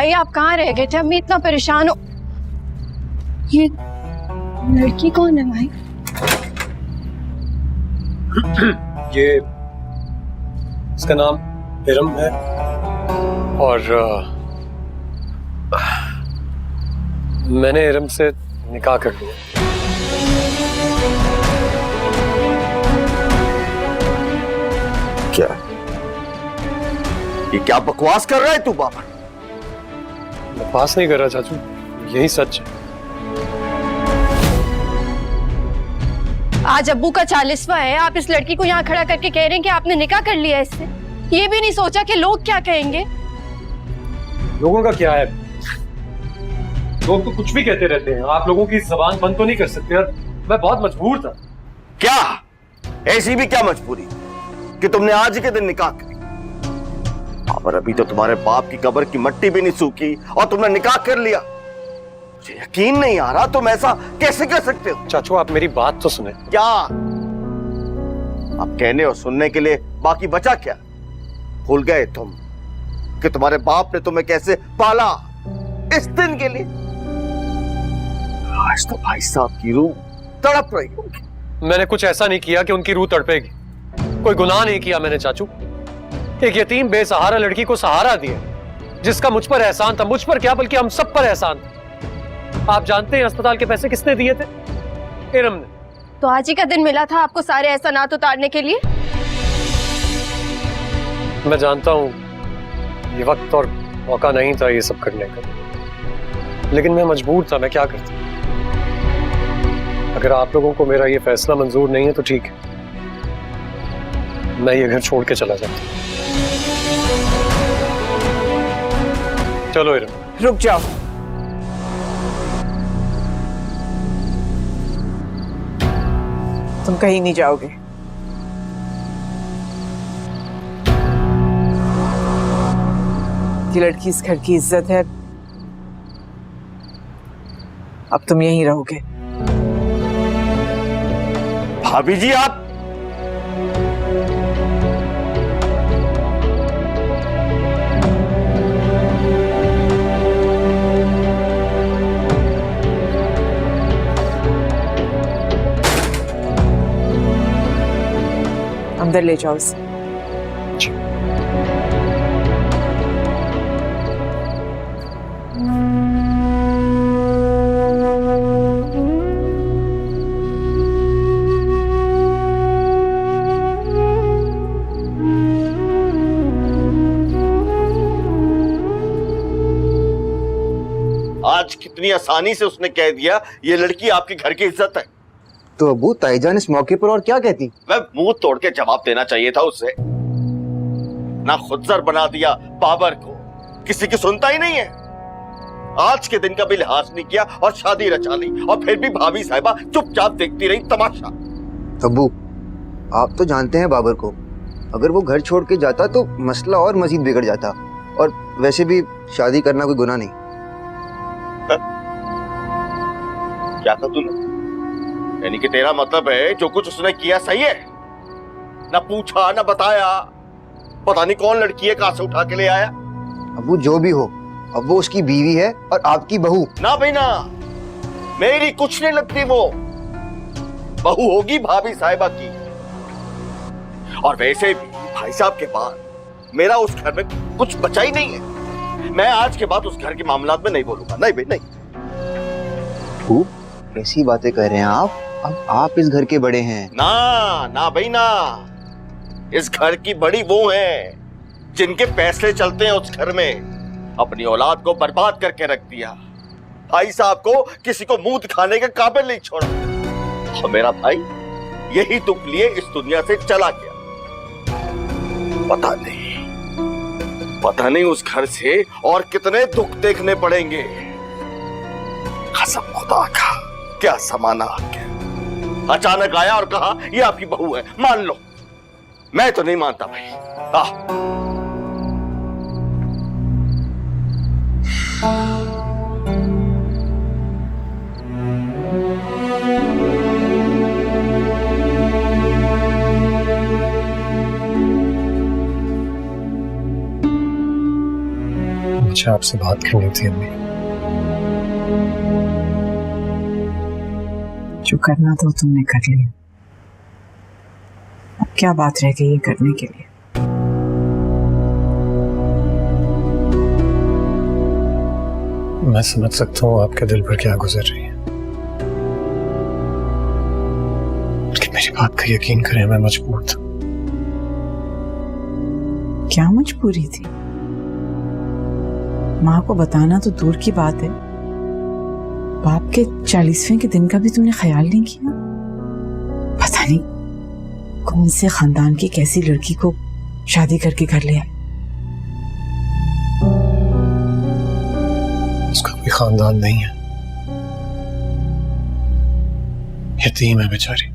भाई आप कहाँ रह गए थे? अम्मी इतना परेशान हो। ये लड़की कौन है भाई? ये इसका नाम इरम है और मैंने इरम से निकाह कर लिया। क्या ये क्या बकवास कर रहा है तू बाबर? बकवास नहीं कर रहा चाचू, यही सच है। आज अब्बू का 40वां है, आप इस लड़की को यहाँ खड़ा करके कह रहे हैं कि आपने निकाह कर लिया इससे। ये भी नहीं सोचा कि लोग क्या कहेंगे? लोगों का क्या है, लोग तो कुछ भी कहते रहते हैं। आप लोगों की जबान बंद तो नहीं कर सकते यार। मैं बहुत मजबूर था। क्या ऐसी भी क्या मजबूरी कि तुमने आज के दिन निकाह कर? और अभी तो तुम्हारे बाप की कब्र की मट्टी भी नहीं सूखी और तुमने निकाह कर लिया। मुझे यकीन नहीं आ रहा, तुम ऐसा कैसे कर सकते हो? चाचू आप मेरी बात तो सुने। क्या अब कहने और सुनने के लिए बाकी बचा क्या? भूल गए तुम कि तुम्हारे बाप ने तुम्हें कैसे पाला इस दिन के लिए? आज तो भाई साहब की रूह तड़प रही होगी। मैंने कुछ ऐसा नहीं किया कि उनकी रूह तड़पेगी। कोई गुनाह नहीं किया मैंने चाचू। एक यतीम बेसहारा लड़की को सहारा दिया, जिसका मुझ पर एहसान था। मुझ पर क्या बल्कि हम सब पर एहसान था। आप जानते हैं अस्पताल के पैसे किसने दिए थे? इरम ने। तो आज ही का दिन मिला था आपको सारे एहसानात उतारने के लिए? मैं जानता हूं ये वक्त और मौका नहीं था ये सब करने का, लेकिन मैं मजबूर था। मैं क्या करता? अगर आप लोगों को मेरा ये फैसला मंजूर नहीं है तो ठीक है, मैं ये घर छोड़ के चला जाता। चलो इरम। रुक जाओ। तुम कहीं नहीं जाओगे। ये लड़की इस घर की इज्जत है, अब तुम यहीं रहोगे। भाभी जी आप अंदर ले जाओ इसे। आज कितनी आसानी से उसने कह दिया ये लड़की आपके घर की इज्जत है। तो अबू ताईजान इस मौके पर और क्या कहती? मैं मुंह तोड़ के जवाब देना चाहिए था उसे। ना खुद सर बना दिया बाबर को, किसी की सुनता ही नहीं है। आज के दिन का भी लिहाज नहीं किया और शादी रचा ली, और फिर भी भाभी साहिबा चुपचाप देखती रही तमाशा। अबू आप तो जानते हैं बाबर को, अगर वो घर छोड़ के जाता तो मसला और मजीद बिगड़ जाता। और वैसे भी शादी करना कोई गुनाह नहीं। क्या था तूने? यानी कि तेरा मतलब है जो कुछ उसने किया सही है? ना पूछा ना बताया, पता नहीं कौन लड़की है, कहां से उठा के ले आया। अबू जो भी हो, अब वो उसकी बीवी है और आपकी बहू। ना भाई ना, मेरी कुछ नहीं लगती वो। बहू होगी भाभी साहिबा की। और वैसे भी भाई साहब के बाद मेरा उस घर में कुछ बचा ही नहीं है। मैं आज के बाद उस घर के मामलात में नहीं बोलूंगा। नहीं भाई नहीं। ऐसी बातें कर रहे हैं आप? अब आप इस घर के बड़े हैं। ना ना भाई ना, इस घर की बड़ी वो है जिनके पैसे चलते हैं उस घर में। अपनी औलाद को बर्बाद करके रख दिया, भाई साहब को किसी को मुंह दिखाने के काबिल नहीं छोड़ा। और मेरा भाई यही दुख लिए इस दुनिया से चला गया। पता नहीं उस घर से और कितने दुख देखने पड़ेंगे। कसम खुदा का, क्या समाना आ गया। अचानक आया और कहा ये आपकी बहू है, मान लो। मैं तो नहीं मानता भाई। मुझे आपसे बात करनी थी अम्मी। जो करना था तुमने कर लिया, अब क्या बात रह गई है करने के लिए? मैं समझ सकता हूँ आपके दिल पर क्या गुजर रही है, लेकिन मेरी बात का यकीन करें, मैं मजबूर था। क्या मजबूरी थी? माँ को बताना तो दूर की बात है, बाप के 40वें के दिन का भी तुमने ख्याल नहीं किया। पता नहीं कौन से खानदान की कैसी लड़की को शादी करके घर ले आए। उसका कोई खानदान नहीं है, यतीम है बेचारी।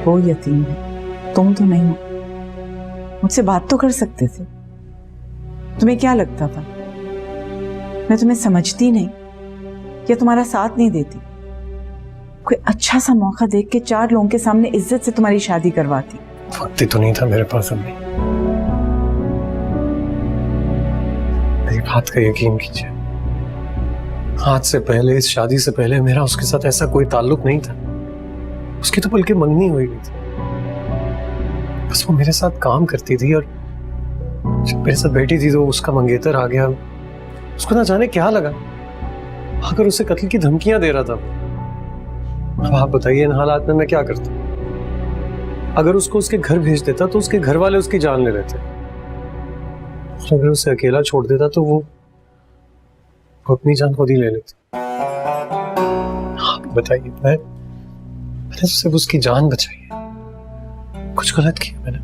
वो यतीम है, तुम तो नहीं हो। मुझसे बात तो कर सकते थे। तुम्हें क्या लगता था मैं तुम्हें समझती नहीं या तुम्हारा साथ नहीं देती? कोई अच्छा सा मौका देख के 4 लोगों के सामने इज्जत से तुम्हारी शादी करवाती। वक्त ही तो नहीं था मेरे पास अम्मी। मेरी बात का यकीन कीजिए, आज से पहले, इस शादी से पहले मेरा उसके साथ ऐसा कोई ताल्लुक नहीं था। उसकी तो बल्कि मंगनी हुई थी। बस वो मेरे साथ काम करती थी और जब मेरे साथ बैठी थी तो उसका मंगेतर आ गया। उसको ना जाने क्या लगा, अगर उसे कत्ल की धमकियां दे रहा था। अब आप बताइए इन हालात में मैं क्या करता? अगर उसको उसके घर भेज देता तो उसके घर वाले उसकी जान ले लेते, और अगर उसे अकेला छोड़ देता तो वो अपनी जान खुद ही ले लेता। आप बताइए, मैंने तो सिर्फ उसकी जान बचाई है, कुछ गलत किया मैंने?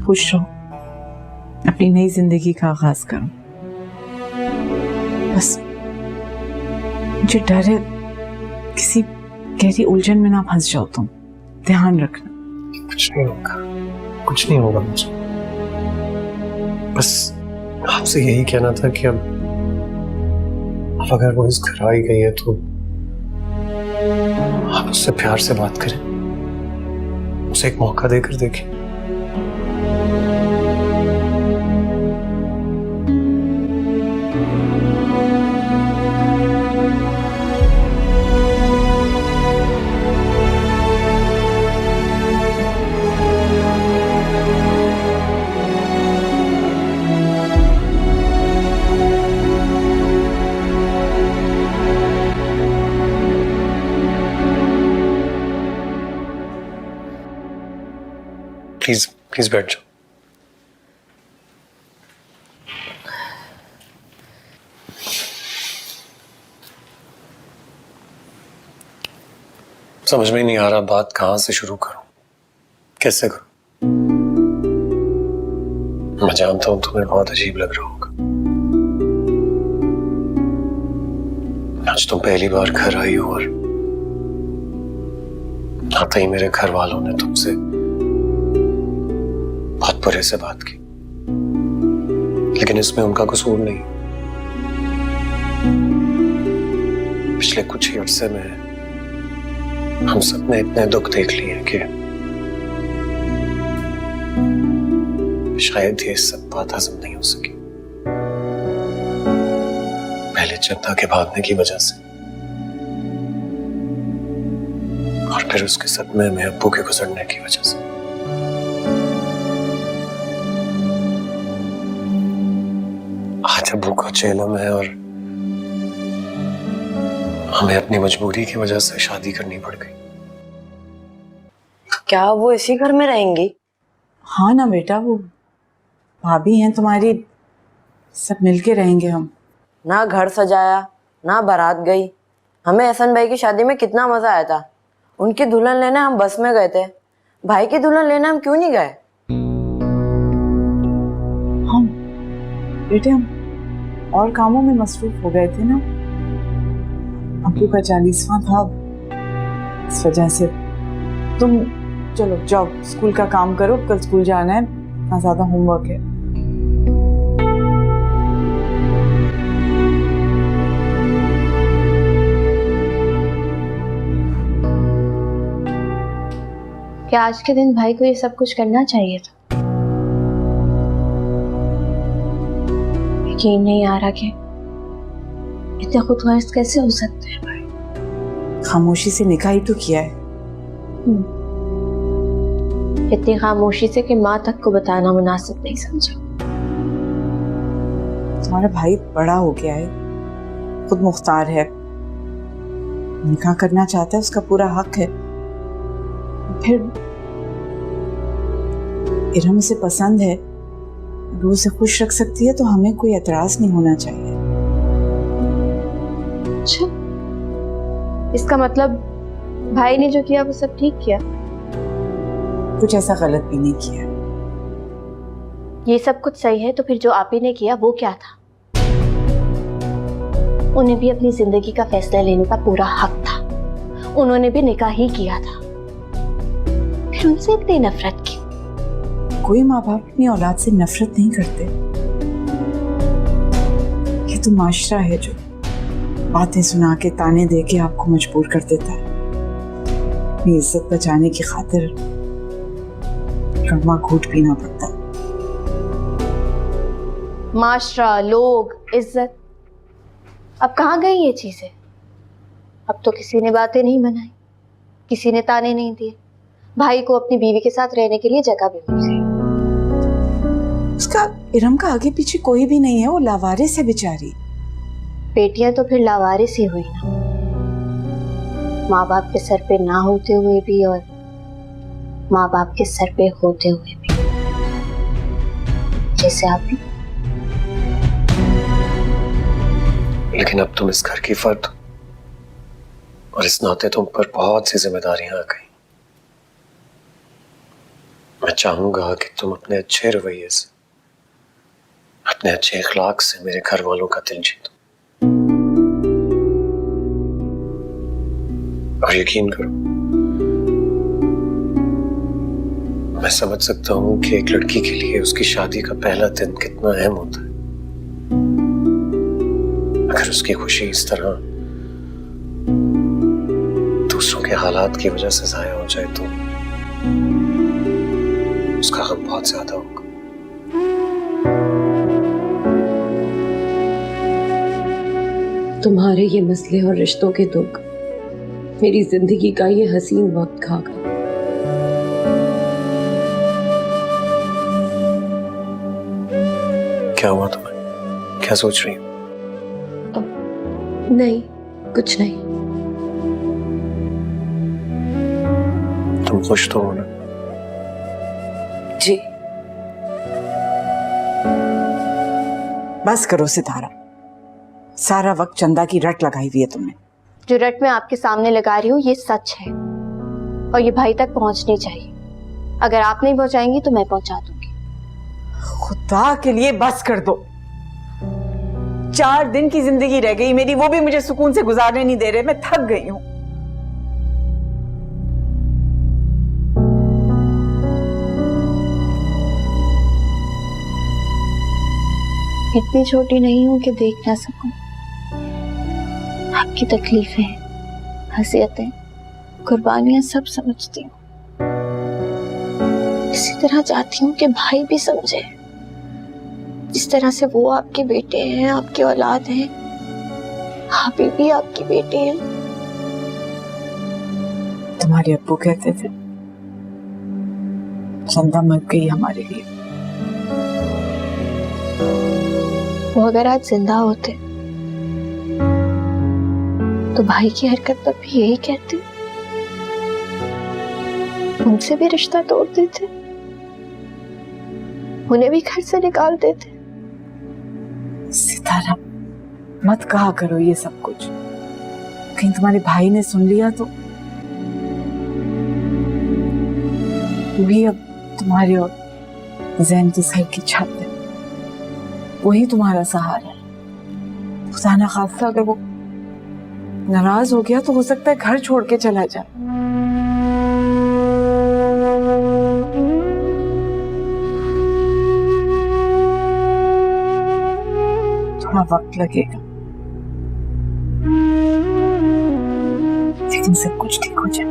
खुश रहो, अपनी नई जिंदगी का आगाज करो। बस मुझे डर है किसी गहरी उलझन में ना फंस जाओ तुम। ध्यान रखना। कुछ नहीं होगा, कुछ नहीं होगा मुझे। बस आपसे यही कहना था कि अब अगर वो इस घर आई गई है तो आप उससे प्यार से बात करें, उसे एक मौका देकर देखें। प्लीज प्लीज बैठ जाओ। समझ में नहीं आ रहा बात कहां से शुरू करूं, कैसे करूं। मैं जानता हूं तुम्हें बहुत अजीब लग रहा होगा। आज तुम पहली बार घर आई हो और आते ही मेरे घर वालों ने तुमसे बहुत बुरे से बात की, लेकिन इसमें उनका कसूर नहीं। पिछले कुछ ही अरसे में हम सब ने इतने दुख देख लिए कि शायद ये सब बात हजम नहीं हो सकी। पहले चंदा के भागने की वजह से, और फिर उसके सदमे में अब्बू के गुजरने की वजह से। आज अब्बू का चेलम है और हमें अपनी मजबूरी की वजह से शादी करनी पड़ गई। क्या वो इसी घर में रहेंगी? हाँ ना बेटा, वो भाभी हैं तुम्हारी, सब मिलके रहेंगे हम। ना घर सजाया ना बारात गई। हमें एहसन भाई की शादी में कितना मजा आया था। उनकी दुल्हन लेने हम बस में गए थे, भाई की दुल्हन लेने हम क्यों नहीं गए? हम बेटे हम और कामों में मसरूफ हो गए थे ना। अब्बू का 40वां था, इस वजह से। तुम चलो जाओ, स्कूल का काम करो, कल स्कूल जाना है, इतना ज्यादा होमवर्क है। आज के दिन भाई को ये सब कुछ करना चाहिए था। यकीन नहीं आ रहा कि इतने खुदगर्ज कैसे हो सकते हैं भाई। खामोशी से निकाह ही तो किया है। इतनी खामोशी से कि माँ तक को बताना मुनासिब नहीं समझा। तुम्हारा भाई बड़ा हो गया है, खुद मुख्तार है, निकाह करना चाहता है, उसका पूरा हक है। फिर इरम उसे पसंद है, अगर उसे खुश रख सकती है तो हमें कोई एतराज नहीं होना चाहिए। अच्छा, इसका मतलब भाई ने जो किया वो सब ठीक किया? कुछ ऐसा गलत भी नहीं किया। ये सब कुछ सही है तो फिर जो आप ही ने किया वो क्या था? उन्हें भी अपनी जिंदगी का फैसला लेने का पूरा हक था, उन्होंने भी निकाह ही किया था, फिर उनसे इतनी नफरत क्यों? कोई माँ बाप अपनी औलाद से नफरत नहीं करते। ये तो माशरा है जो बातें सुना के ताने दे के आपको मजबूर कर देता है। अपनी इज्जत बचाने की खातिर कड़वा घूंट पीना पड़ता है। माशरा, लोग, इज्जत, अब कहाँ गई ये चीजें? अब तो किसी ने बातें नहीं बनाई, किसी ने ताने नहीं दिए, भाई को अपनी बीवी के साथ रहने के लिए जगह भी मिल गई। उसका इरम का आगे पीछे कोई भी नहीं है, वो लावारिस है बेचारी। बेटियां तो फिर लावारिस ही हुई ना, माँ बाप के सर पे ना होते हुए भी और माँ बाप के सर पे होते हुए भी, जैसे आप भी। लेकिन अब तुम इस घर की फर्द और इस नाते तुम पर बहुत सी जिम्मेदारियां आ गई। मैं चाहूंगा कि तुम अपने अच्छे रवैये से, अपने अच्छे इखलाक से मेरे घर वालों का दिल जीतो। और यकीन करो, मैं समझ सकता हूं कि एक लड़की के लिए उसकी शादी का पहला दिन कितना अहम होता है। अगर उसकी खुशी इस तरह दूसरों के हालात की वजह से जाया हो जाए तो उसका गम बहुत ज्यादा होगा। तुम्हारे ये मसले और रिश्तों के दुख मेरी जिंदगी का ये हसीन वक्त खा गए। क्या हुआ तुम्हें? क्या सोच रही हो? नहीं, कुछ नहीं। तुम खुश तो हो ना? जी। बस करो सितारा, सारा वक्त चंदा की रट लगाई हुई है तुमने। जो रट मैं आपके सामने लगा रही हूँ ये सच है और ये भाई तक पहुंचनी चाहिए। अगर आप नहीं पहुंचाएंगी तो मैं पहुंचा दूंगी। खुदा के लिए बस कर दो। 4 दिन की जिंदगी रह गई मेरी, वो भी मुझे सुकून से गुजारने नहीं दे रहे। मैं थक गई हूं। इतनी छोटी नहीं हूं कि देख ना सकूं आपकी तकलीफें, हसीयतें, कुर्बानियां सब समझती हूँ। इसी तरह चाहती हूँ कि भाई भी समझे, जिस तरह से वो आपके बेटे हैं, आपकी औलाद हैं, आप भी आपकी बेटी हैं। तुम्हारे अब्बू कहते थे चंदा मर गई हमारे लिए। वो अगर आज जिंदा होते तो भाई की हरकत पर भी यही कहती, उनसे भी रिश्ता तोड़ देते, उन्हें भी घर से निकाल देते। सितारा, मत कहा करो ये सब कुछ, कहीं तुम्हारे भाई ने सुन लिया तो। वही अब तुम्हारे और जैन के सर की छत है, वही तुम्हारा सहारा है। खुदा ना खास्ता अगर वो नाराज हो गया तो हो सकता है घर छोड़ के चला जाए। थोड़ा वक्त लगेगा लेकिन सब कुछ ठीक हो जाए।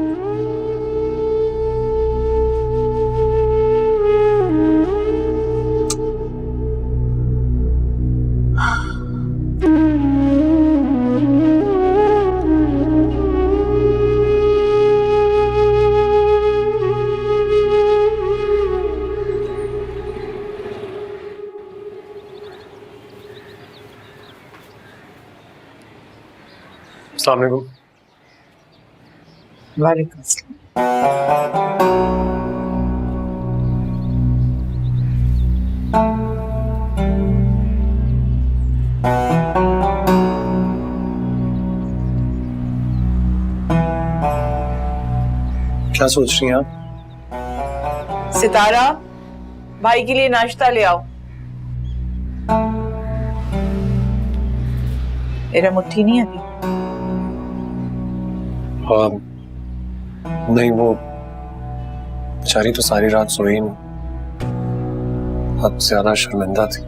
अस्सलाम वालेकुम। वालेकुम अस्सलाम। क्या सोच रही हैं आप? सितारा, भाई के लिए नाश्ता ले आओ। मेरा मुट्ठी नहीं अभी। हाँ, नहीं, वो बेचारी तो सारी रात सोई नहीं, हद से ज्यादा शर्मिंदा थी।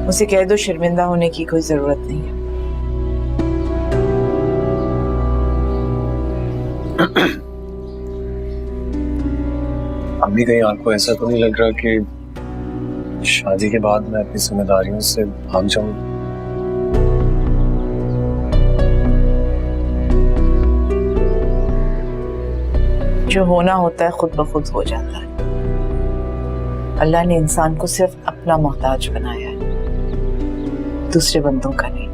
उसे कह दो शर्मिंदा होने की कोई जरूरत नहीं है। अम्मी, कहीं आपको ऐसा तो नहीं लग रहा कि शादी के बाद मैं अपनी जिम्मेदारियों से भाग जाऊंगा? जो होना होता है खुद ब खुद हो जाता है। अल्लाह ने इंसान को सिर्फ अपना मोहताज बनाया है, दूसरे बंदों का नहीं।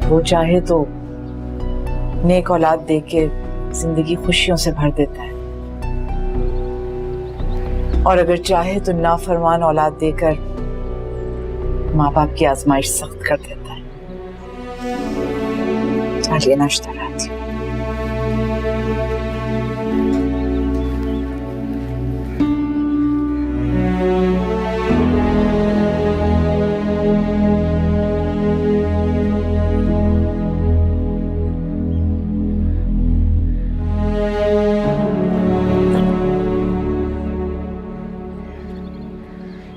वो चाहे तो नेक औलाद दे के जिंदगी खुशियों से भर देता है, और अगर चाहे तो नाफरमान औलाद देकर माँ बाप की आजमाइश सख्त कर देता है। चलिए नाश्ता लाती हूँ।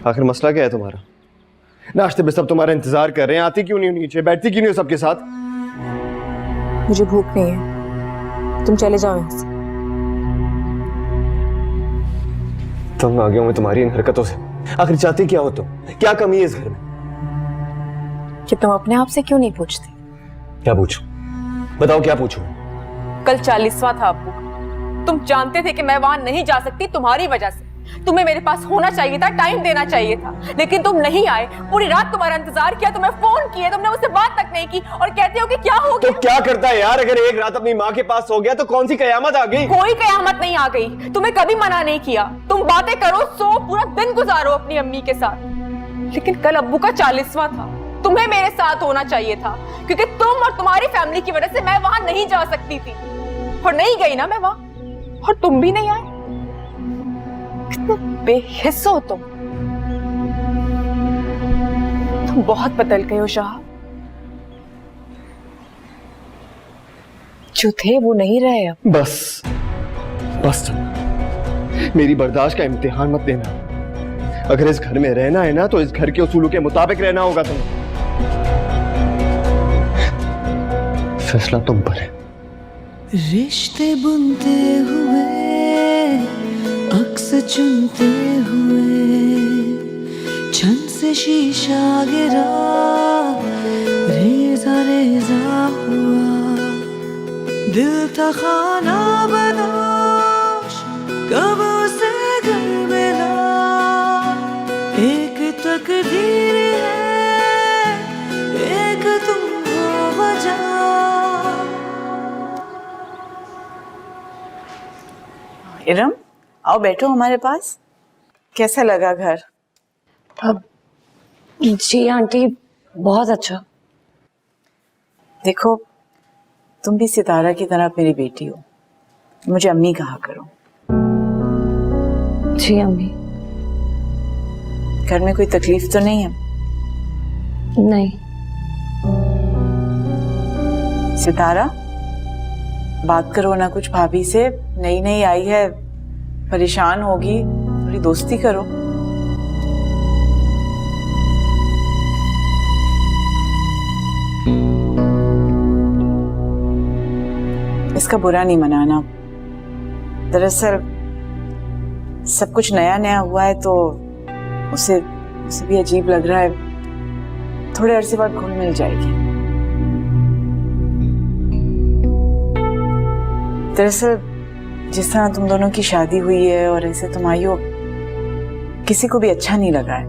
आखिर मसला क्या है तुम्हारा? नाश्ते में सब तुम्हारा इंतजार कर रहे हैं, आती क्यों नहीं हो नीचे, बैठती क्यों नहीं हो सबके साथ? मुझे भूख नहीं है, तुम चले जाओ यहाँ से। तंग आ गया हूं मैं तुम्हारी इन हरकतों से। आखिर चाहती क्या हो तुम? क्या कमी है इस घर में? कि तुम अपने आप से क्यों नहीं पूछते? क्या पूछूं? बताओ क्या पूछूं? कल 40वां था अब्बू का। तुम जानते थे कि मैं वहां नहीं जा सकती तुम्हारी वजह से। तुम्हें मेरे पास होना चाहिए था, टाइम देना चाहिए था, लेकिन तुम नहीं आए। पूरी रात तुम्हारा इंतजार किया, तुम्हें फोन किए, तुमने मुझसे बात तक नहीं की और कहते हो कि क्या हो गया? तो क्या करता है यार, अगर एक रात अपनी माँ के पास हो गया तो कौन सी कयामत आ गई? कोई कयामत नहीं आ गई। तुम्हें कभी मना नहीं किया। तुम बातें करो, सो पूरा दिन गुजारो अपनी अम्मी के साथ। लेकिन कल अब्बू का 40वां था, तुम्हें मेरे साथ होना चाहिए था, क्योंकि तुम और तुम्हारी फैमिली की वजह से मैं वहां नहीं जा सकती थी। और नहीं गई ना मैं वहां, और तुम भी नहीं आए। कितने बेहिस हो तुम बहुत बदल गए हो शाह। जो थे वो नहीं रहे अब। बस बस चल, मेरी बर्दाश्त का इम्तिहान मत देना। अगर इस घर में रहना है ना तो इस घर के उसूलों के मुताबिक रहना होगा तुम्हें। फैसला तुम पर है। रिश्ते बुनते हुए, अक्स चुनते हुए, छन से शीशा गिरा, रेजा रेजा हुआ, दिल था खाना बदोश, कब उसे घर मिला, एक तकदीर है, एक तुम हो वजह। इरम, आओ बैठो हमारे पास। कैसा लगा घर? जी आंटी, बहुत अच्छा। देखो, तुम भी सितारा की तरह मेरी बेटी हो, मुझे अम्मी कहा करो। जी अम्मी। घर में कोई तकलीफ तो नहीं है? नहीं। सितारा, बात करो ना कुछ भाभी से। नई नई आई है, परेशान होगी, थोड़ी दोस्ती करो। इसका बुरा नहीं मनाना। दरअसल सब कुछ नया नया हुआ है तो उसे भी अजीब लग रहा है। थोड़े अरसे बाद घुल मिल जाएगी। दरअसल जिस तरह तुम दोनों की शादी हुई है और ऐसे तुम आई हो, किसी को भी अच्छा नहीं लगा है।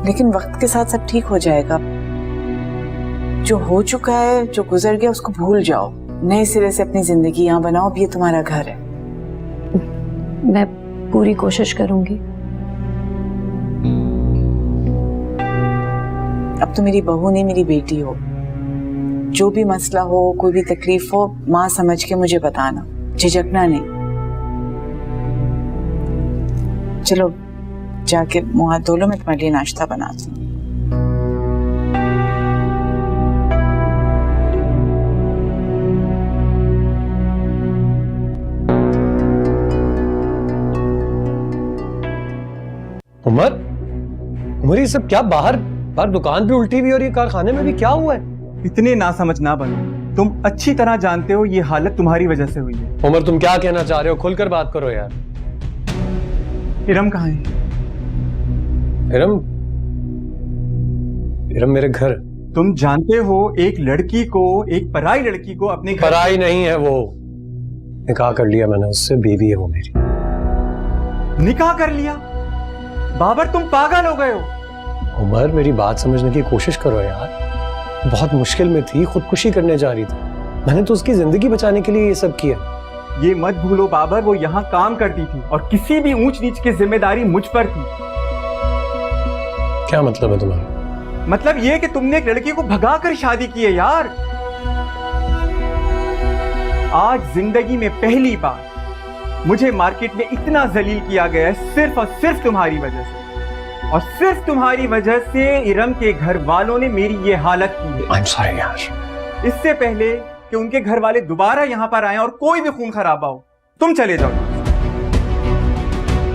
लेकिन वक्त के साथ सब ठीक हो जाएगा। जो हो चुका है, जो गुजर गया, उसको भूल जाओ। नए सिरे से अपनी जिंदगी यहाँ बनाओ। अब ये तुम्हारा घर है। मैं पूरी कोशिश करूंगी। अब तो मेरी बहू नहीं, मेरी बेटी हो। जो भी मसला हो, कोई भी तकलीफ हो, माँ समझ के मुझे बताना, झिझकना नहीं। चलो जाके मुंह हाथ धो लो, मैं तुम्हारे लिए नाश्ता बनाती हूँ। उमर, उमर ये सब क्या? बाहर बाहर दुकान भी उल्टी हुई और ये कारखाने में भी क्या हुआ है? इतने नासमझ ना बनो। तुम अच्छी तरह जानते हो ये हालत तुम्हारी वजह से हुई है। उमर, तुम क्या कहना चाह रहे हो? खुलकर बात करो यार। इरम कहाँ है? इरम? इरम मेरे घर। तुम जानते हो एक लड़की को, एक पराई लड़की को अपने घर... पराई नहीं है वो, निकाह कर लिया मैंने उससे, बीवी है वो मेरी। निकाह कर लिया? बाबर तुम पागल हो गए हो। उमर मेरी बात समझने की कोशिश करो यार। बहुत मुश्किल में थी, खुदकुशी करने जा रही थी, मैंने तो उसकी जिंदगी बचाने के लिए ये सब किया। ये मत भूलो बाबर, वो यहाँ काम करती थी और किसी भी ऊंच नीच की जिम्मेदारी मुझ पर थी। क्या मतलब है तुम्हारा? मतलब ये कि तुमने एक लड़की को भगा कर शादी की है यार। आज जिंदगी में पहली बार मुझे मार्केट में इतना जलील किया गया है सिर्फ और सिर्फ तुम्हारी वजह से, और सिर्फ तुम्हारी वजह से इरम के घर वालों ने मेरी ये हालत की है। I'm sorry यार। इससे पहले कि उनके घर वाले दोबारा यहाँ पर आए और कोई भी खून खराबा हो, तुम चले जाओ।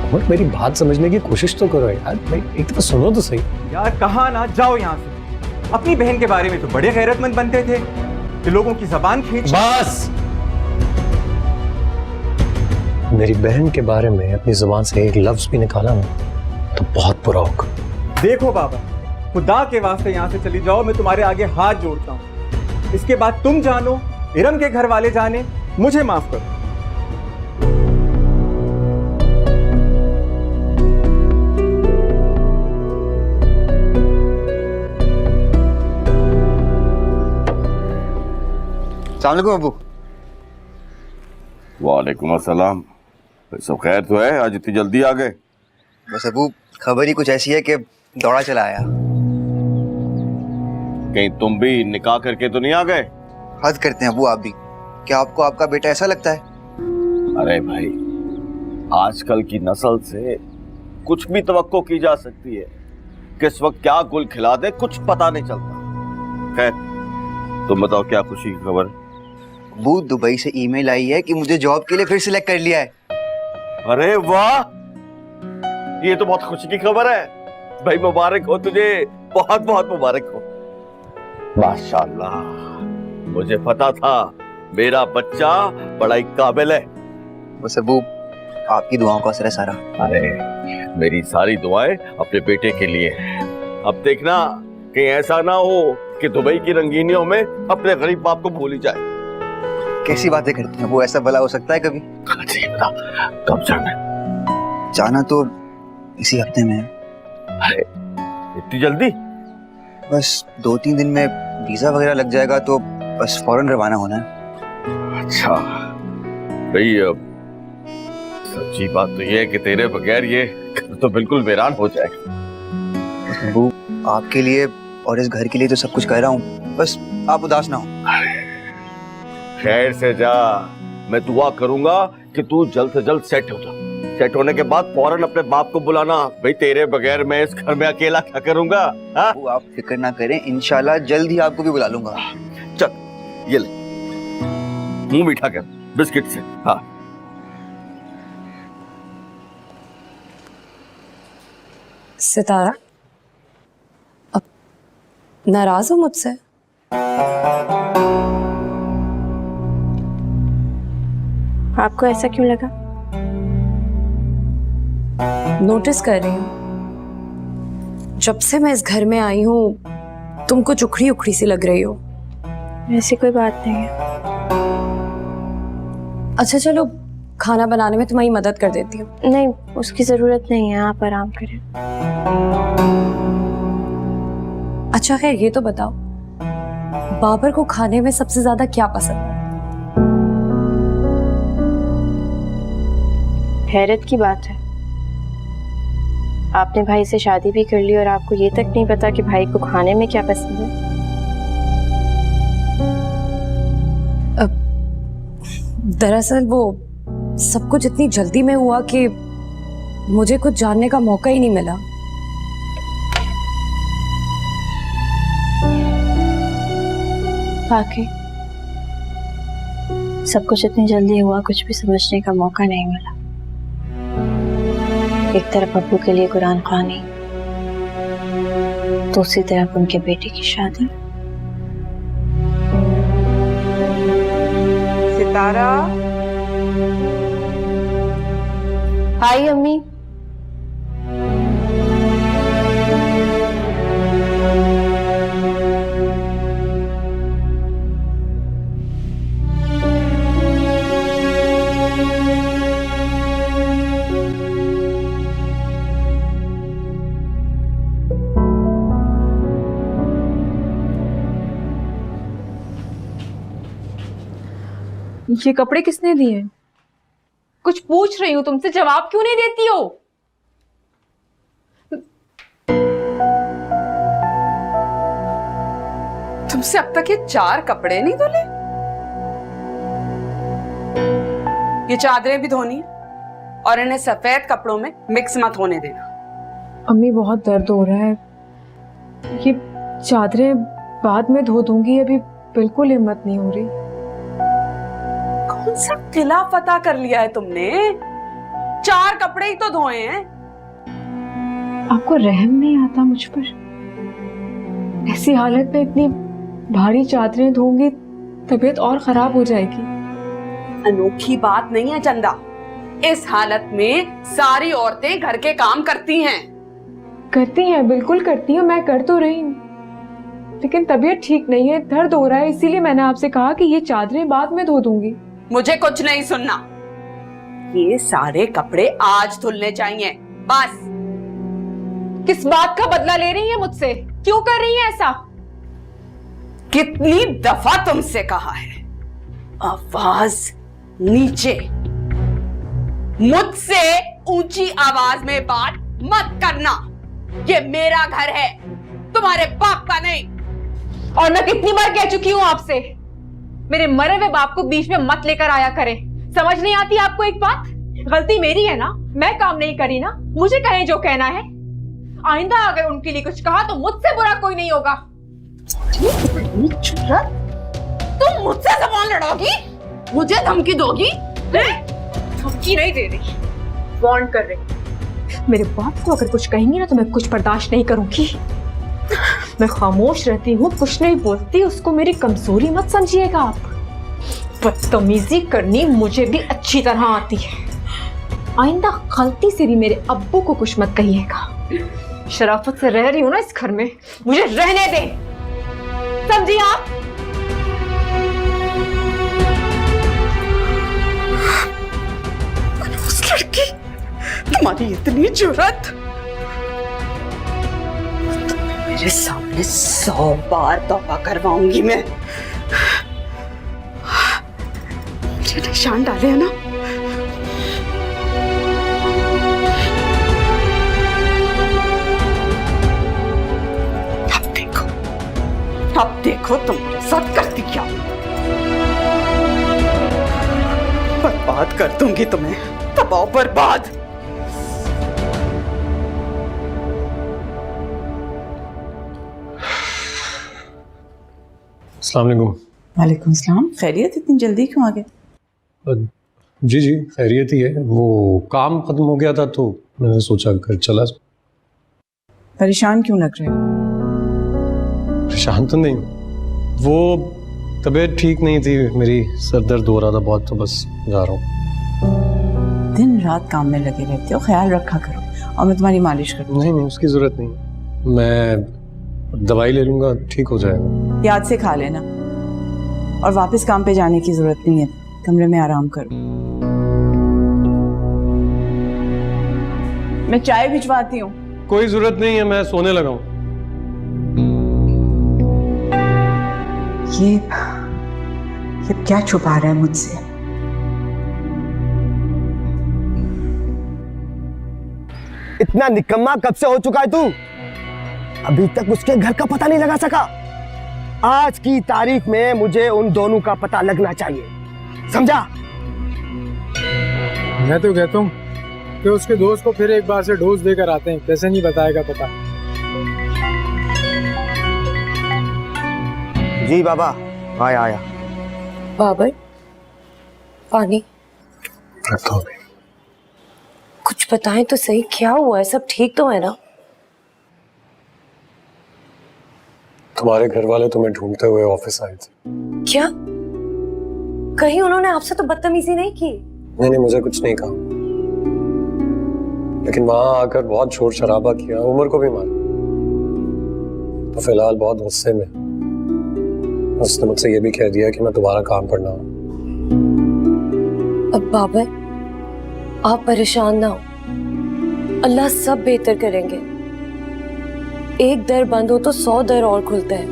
उमर मेरी बात समझने की कोशिश तो करो यार, भाई एक दफा सुनो तो सही। यार कहा ना जाओ यहाँ से। अपनी बहन के बारे में तो बड़े गैरतमंद बनते थे कि लोगों की जबान खींच। बस, मेरी बहन के बारे में अपनी जुबान से एक लफ्ज भी निकाला ना तो बहुत बुरा होगा। देखो बाबा, खुदा के वास्ते यहाँ से चली जाओ, मैं तुम्हारे आगे हाथ जोड़ता हूँ। इसके बाद तुम जानो, इरम के घर वाले जाने, मुझे माफ करो। अस्सलाम वालेकुम अबू। वालेकुम अस्सलाम। सब खैर तो है? आज इतनी जल्दी आ गए? बस अबू, खबर ही कुछ ऐसी है कि दौड़ा चला आया। कहीं तुम भी निकाह करके तो नहीं आ गए? हद करते हैं अबू आप भी। क्या आपको आपका बेटा ऐसा लगता है? अरे भाई, आजकल की नस्ल से कुछ भी तवक्को की जा सकती है, किस वक्त क्या गुल खिला दे कुछ पता नहीं चलता। खैर तुम बताओ, क्या खुशी की खबर? अबू, दुबई से ईमेल आई है कि मुझे जॉब के लिए फिर सिलेक्ट कर लिया है। अरे वाह, ये तो बहुत खुशी की खबर है भाई। मुबारक हो तुझे, बहुत बहुत मुबारक हो। माशाल्लाह, मुझे पता था मेरा बच्चा बड़ा ही काबिल है। बस अबू, आपकी दुआओं का असर है सारा। अरे मेरी सारी दुआएं अपने बेटे के लिए हैं। अब देखना कहीं ऐसा ना हो कि दुबई की रंगीनियों में अपने गरीब बाप को भूल ही जाए। कैसी बातें करते हैं वो? ऐसा भला हो सकता है कभी? जी बता, कब जाना है? जाना तो इसी हफ्ते में है। अरे इतनी जल्दी? बस 2-3 दिन में वीजा वगैरह लग जाएगा तो बस फौरन रवाना होना है। अच्छा भाई, सच्ची बात तो ये है कि तेरे बगैर ये घर तो बिल्कुल वीरान हो जाएगा। अबू, आपके लिए और इस घर के लिए तो सब कुछ कर रहा हूँ, बस आप उदास ना हो। खैर से जा, मैं दुआ करूंगा कि तू जल्द से जल्द सेट हो जा। सेट होने के बाद फौरन अपने बाप को बुलाना। भाई तेरे बगैर मैं इस घर में अकेला क्या करूंगा? वो आप फिक्र ना करें, इंशाल्लाह जल्द ही आपको भी बुला लूंगा। चल ये ले, मुंह मीठा कर बिस्किट से। हाँ सितारा, अब नाराज हो मुझसे? आपको ऐसा क्यों लगा? नोटिस कर रही हूँ, जब से मैं इस घर में आई हूँ तुम कुछ उखड़ी उखड़ी सी लग रही हो। ऐसी कोई बात नहीं है। अच्छा चलो, खाना बनाने में तुम्हारी मदद कर देती हूँ। नहीं, उसकी जरूरत नहीं है, आप आराम करें। अच्छा खैर ये तो बताओ, बाबर को खाने में सबसे ज्यादा क्या पसंद है? हैरत की बात है, आपने भाई से शादी भी कर ली और आपको ये तक नहीं पता कि भाई को खाने में क्या पसंद है। दरअसल वो सब कुछ इतनी जल्दी में हुआ कि मुझे कुछ जानने का मौका ही नहीं मिला। वाकई सब कुछ इतनी जल्दी हुआ, कुछ भी समझने का मौका नहीं मिला। एक तरफ अब्बू के लिए कुरान खानी, दूसरी तरफ उनके बेटे की शादी। सितारा, हाय अम्मी। ये कपड़े किसने दिए? कुछ पूछ रही हूँ तुमसे, जवाब क्यों नहीं देती हो? तुमसे अब तक ये 4 कपड़े नहीं धुले? ये चादरें भी धोनी है और इन्हें सफेद कपड़ों में मिक्स मत होने देना। अम्मी बहुत दर्द हो रहा है, ये चादरें बाद में धो दूंगी, अभी बिल्कुल हिम्मत नहीं हो रही। कौन सा किला फतह कर लिया है तुमने? 4 कपड़े ही तो धोए हैं। आपको रहम नहीं आता मुझ पर? ऐसी हालत में इतनी भारी चादरें धोंगी, तबीयत और खराब हो जाएगी। अनोखी बात नहीं है चंदा, इस हालत में सारी औरतें घर के काम करती हैं। करती हैं, बिल्कुल करती हैं, मैं कर तो रही हूँ, लेकिन तबीयत ठीक नहीं है, दर्द हो रहा है, इसीलिए मैंने आपसे कहा कि ये चादरें बाद में धो दूंगी। मुझे कुछ नहीं सुनना, ये सारे कपड़े आज धुलने चाहिए, बस। किस बात का बदला ले रही है मुझसे? क्यों कर रही है ऐसा? कितनी दफा तुमसे कहा है, आवाज नीचे, मुझसे ऊंची आवाज में बात मत करना। ये मेरा घर है, तुम्हारे बाप का नहीं। और मैं कितनी बार कह चुकी हूँ आपसे, मेरे मरे हुए बाप को बीच में मत लेकर आया करें। समझ नहीं आती आपको एक बात? गलती मेरी है ना, मैं काम नहीं करी ना, मुझे कहें जो कहना है। आइंदा अगर उनके लिए कुछ कहा तो मुझसे बुरा कोई नहीं होगा। तुम मुझसे जबान लड़ोगी, मुझे धमकी दोगी? धमकी नहीं दे रही, वार्न कर रही। मेरे बाप को अगर कुछ कहेंगी ना तो मैं कुछ बर्दाश्त नहीं करूंगी। मैं खामोश रहती हूँ, कुछ नहीं बोलती, उसको मेरी कमजोरी मत समझिएगा आप। बदतमीजी करनी मुझे भी अच्छी तरह आती है। आइंदा गलती से भी मेरे अब्बू को कुछ मत कहिएगा। शराफत से रह रही हूँ ना इस घर में, मुझे रहने दें, समझिए आप? उस लड़की, तुम्हारी इतनी जुर्रत, मेरे सामने 100 बार तौबा करवाऊंगी मैं। मुझे निशान डाले है ना, अब देखो तुम मेरे साथ करती क्या। बर्बाद कर दूंगी तुम्हें, तबाह बर्बाद। अस्सलाम वालेकुम। वालेकुम सलाम। खैरियत? इतनी जल्दी क्यों आ गए? जी जी खैरियत ही है, वो काम खत्म हो गया था तो मैंने सोचा घर चला। परेशान क्यों लग रहे हो? परेशान तो नहीं, वो तबीयत ठीक नहीं थी मेरी, सर दर्द हो रहा था बहुत, तो बस जा रहा हूँ। दिन रात काम में लगे रहते हो, ख्याल रखा करो, और मैं तुम्हारी मालिश करूँ। नहीं नहीं, उसकी जरूरत नहीं, मैं दवाई ले लूंगा, ठीक हो जाएगा। याद से खा लेना, और वापस काम पे जाने की जरूरत नहीं है, कमरे में आराम करो। मैं चाय भिजवाती हूँ। कोई जरूरत नहीं है, मैं सोने लगा हूँ। ये क्या छुपा रहा है मुझसे? इतना निकम्मा कब से हो चुका है तू? अभी तक उसके घर का पता नहीं लगा सका। आज की तारीख में मुझे उन दोनों का पता लगना चाहिए, समझा? मैं तो कहता हूँ कि उसके दोस्त को फिर एक बार से डोज देकर आते हैं, कैसे नहीं बताएगा पता। जी बाबा, आया। बाबर, पानी। कुछ बताएं तो सही, क्या हुआ है? सब ठीक तो है ना? तुम्हारे घर वाले तुम्हें ढूंढते हुए ऑफिस आए थे। क्या? कहीं उन्होंने आपसे तो बदतमीजी नहीं की? नहीं, मुझे कुछ नहीं कहा, लेकिन वहां आकर बहुत शोर शराबा किया, उमर को भी मारा। तो फिलहाल बहुत गुस्से में उसने मुझसे ये भी कह दिया कि मैं दोबारा काम पर ना हूं। अब बाबर, आप परेशान ना हो, अल्लाह सब बेहतर करेंगे। एक दर बंद हो तो 100 दर और खुलते हैं।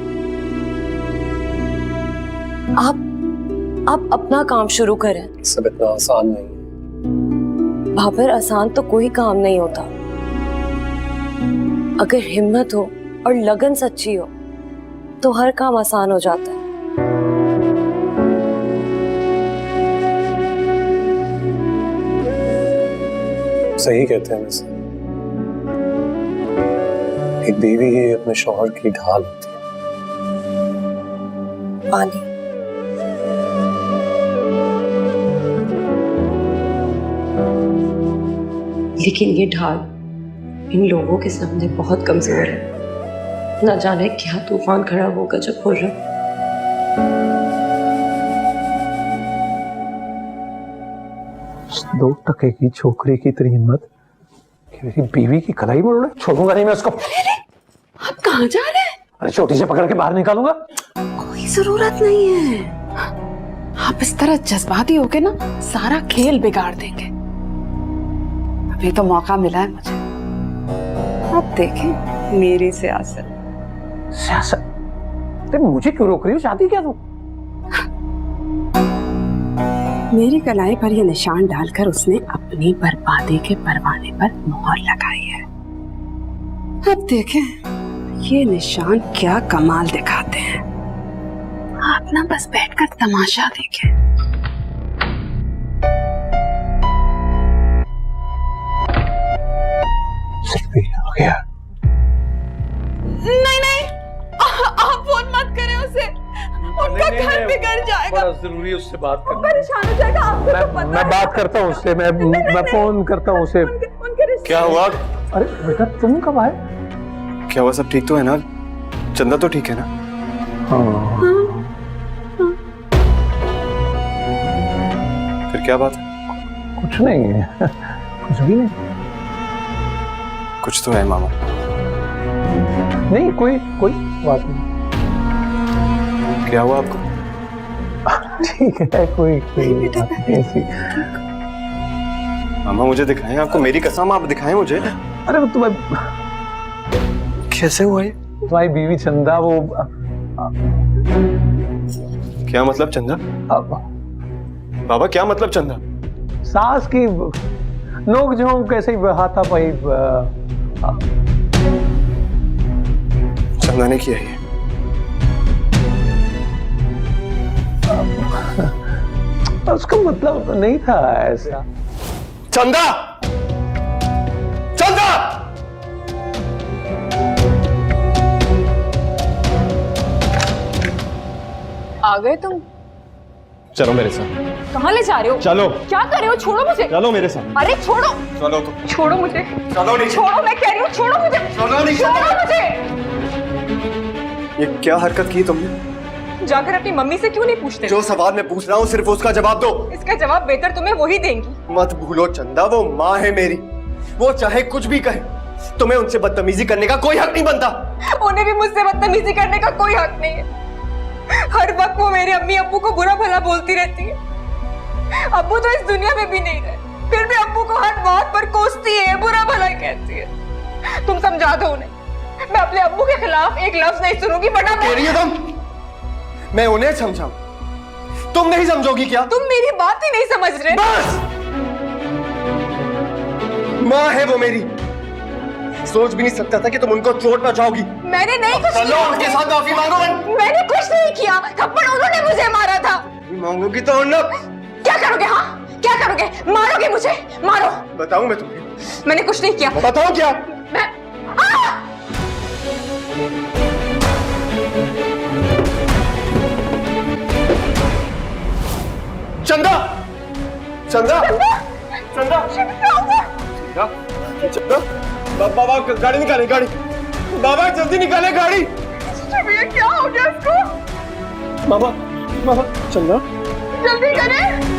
आप अपना काम शुरू करें। सब इतना आसान नहीं है। बाबर, आसान तो कोई काम नहीं होता। अगर हिम्मत हो और लगन सच्ची हो तो हर काम आसान हो जाता है। सही कहते हैं वैसे, एक बीवी ही अपने शौहर की ढाल होती है। पानी। लेकिन ये ढाल इन लोगों के सामने बहुत कमजोर है। ना जाने क्या तूफान खड़ा होगा जब खुर्रम। दो टके की छोकरी की इतनी हिम्मत कि मेरी बीवी की कलाई मोड़। छोड़ूंगा नहीं मैं उसको। आप कहाँ जा रहे हैं? अरे छोटी से पकड़ के बाहर निकालूंगा। कोई जरूरत नहीं है। आप इस तरह जज्बाती होके ना सारा खेल बिगाड़ देंगे। अभी तो मौका मिला है मुझे, अब देखें मेरी सियासत। सियासत? मुझे क्यों रोक रही हो? शादी क्या तू? मेरी कलाई पर यह निशान डालकर उसने अपनी बर्बादी के परवाने पर मोहर लगाई है। अब देखें ये निशान क्या कमाल दिखाते हैं। आप ना बस बैठकर तमाशा देखें। हो गया। नहीं, आप फोन मत करें उसे, उनका घर बिगड़ जाएगा। बड़ा जरूरी है उससे बात करना। परेशान हो जाएगा। आपको तो पता मैं बात करता हूँ उससे, मैं फोन करता हूँ उसे। उनके क्या हुआ? अरे बेटा तुम कब आए? क्या हुआ? सब ठीक तो है ना? चंदा तो ठीक है ना? हाँ। फिर क्या बात? कुछ नहीं है, कुछ भी नहीं। कुछ तो है मामा। नहीं, कोई बात नहीं। क्या हुआ आपको? ठीक है, कोई बात नहीं ऐसी। मामा मुझे दिखाएं, आपको मेरी कसम आप दिखाएं मुझे। अरे वो तुम्हें कैसे हुआ ये? तुम्हारी बीवी चंदा वो क्या मतलब चंदा? बाबा क्या मतलब चंदा? सास की नोक झोंक कैसे हाथापाई चंदा ने किया ये? उसका मतलब नहीं था ऐसा। चंदा! चंदा! आ गए तुम? चलो मेरे साथ। कहाँ ले जा रहे हो? चलो। क्या कर रहे हो? छोड़ो मुझे। चलो मेरे साथ। अरे छोड़ो। चलो तो। छोड़ो मुझे। चलो नहीं। छोड़ो, मैं कह रही हूँ छोड़ो मुझे। चलो नहीं। छोड़ो मुझे। ये क्या हरकत की तुमने? जाकर अपनी मम्मी से क्यों नहीं पूछते? जो सवाल मैं पूछ रहा हूँ सिर्फ उसका जवाब दो। इसका जवाब बेहतर तुम्हें वही देंगी। मत भूलो चंदा, वो माँ है मेरी। वो चाहे कुछ भी कहे, तुम्हें उनसे बदतमीजी करने का कोई हक नहीं बनता। उन्हें भी मुझसे बदतमीजी करने का कोई हक नहीं है। हर वक्त वो मेरे अम्मी अब्बू को बुरा भला बोलती रहती है। अब्बू तो इस दुनिया में भी नहीं रहे, फिर भी अब्बू को हर बात पर कोसती है, बुरा भला कहती है। तुम समझा दो उन्हें। मैं अपने अब्बू के खिलाफ एक लफ्ज नहीं सुनूंगी, वरना कह रही हो तुम? मैं उन्हें समझाऊं, तुम नहीं समझोगी क्या? तुम मेरी बात ही नहीं समझ रहे। बस! माँ है वो मेरी, सोच भी नहीं सकता था कि तुम उनको चोट पहुंचाओगी। मैंने नहीं कुछ चलो किया। उनके साथ माफी मांगो। मैंने कुछ नहीं किया, थप्पड़ उन्होंने मुझे मारा था। मांगोगी तो और ना। क्या करोगे? हाँ क्या करोगे? मारोगे मुझे? मारो। बताऊं मैं तुम्हें? मैंने कुछ नहीं किया। बताऊं क्या? मैं चंदा, चंदा, चंदा, चंदा, चंदा, बाबा गाड़ी निकाले, गाड़ी, बाबा जल्दी निकाले गाड़ी। भैया क्या हो गया इसको? बाबा, बाबा, चंदा, जल्दी करें।